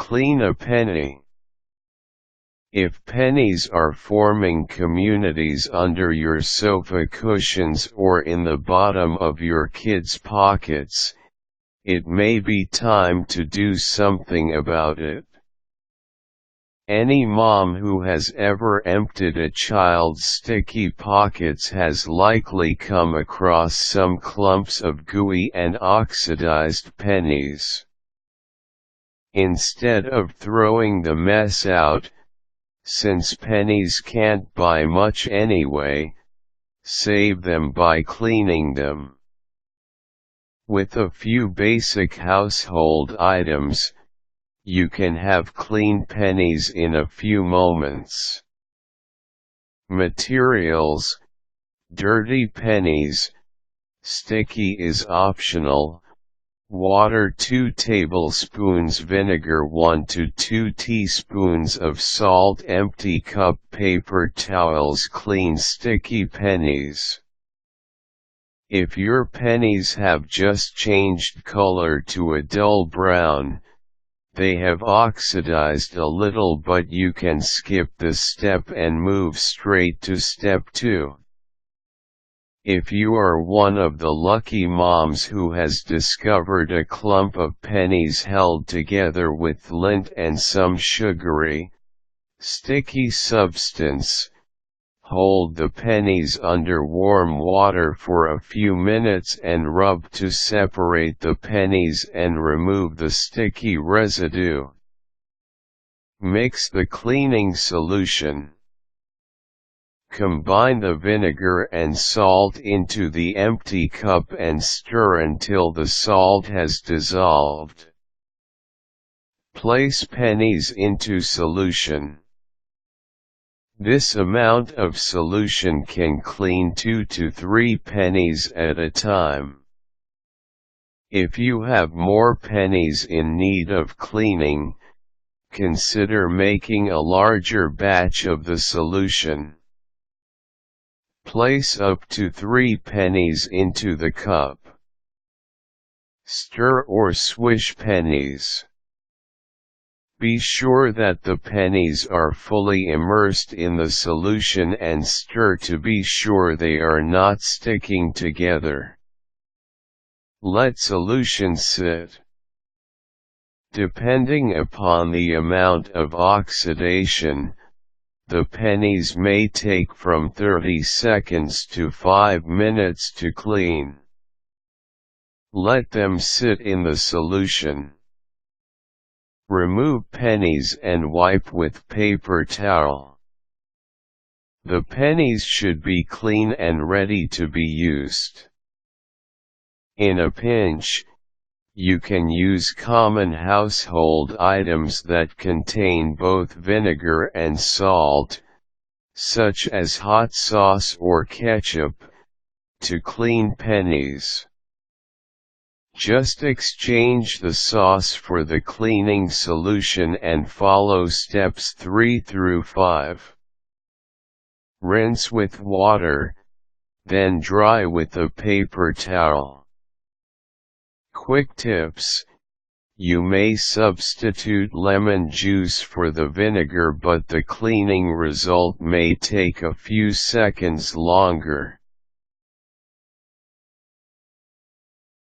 Clean a penny. If pennies are forming communities under your sofa cushions or in the bottom of your kids' pockets, it may be time to do something about it. Any mom who has ever emptied a child's sticky pockets has likely come across some clumps of gooey and oxidized pennies. Instead of throwing the mess out, since pennies can't buy much anyway, save them by cleaning them. With a few basic household items, you can have clean pennies in a few moments. Materials: dirty pennies, sticky is optional. Water 2 tablespoons, vinegar 1 to 2 teaspoons of salt, empty cup, paper towels. Clean sticky pennies. If your pennies have just changed color to a dull brown, they have oxidized a little, but you can skip this step and move straight to step 2. If you are one of the lucky moms who has discovered a clump of pennies held together with lint and some sugary, sticky substance, hold the pennies under warm water for a few minutes and rub to separate the pennies and remove the sticky residue. Mix the cleaning solution. Combine the vinegar and salt into the empty cup and stir until the salt has dissolved. Place pennies into solution. This amount of solution can clean 2 to 3 pennies at a time. If you have more pennies in need of cleaning, consider making a larger batch of the solution. Place up to 3 pennies into the cup. Stir or swish pennies. Be sure that the pennies are fully immersed in the solution and stir to be sure they are not sticking together. Let solution sit. Depending upon the amount of oxidation, the pennies may take from 30 seconds to 5 minutes to clean. Let them sit in the solution. Remove pennies and wipe with paper towel. The pennies should be clean and ready to be used. In a pinch, you can use common household items that contain both vinegar and salt, such as hot sauce or ketchup, to clean pennies. Just exchange the sauce for the cleaning solution and follow steps 3 through 5. Rinse with water, then dry with a paper towel. Quick tips: you may substitute lemon juice for the vinegar, but the cleaning result may take a few seconds longer.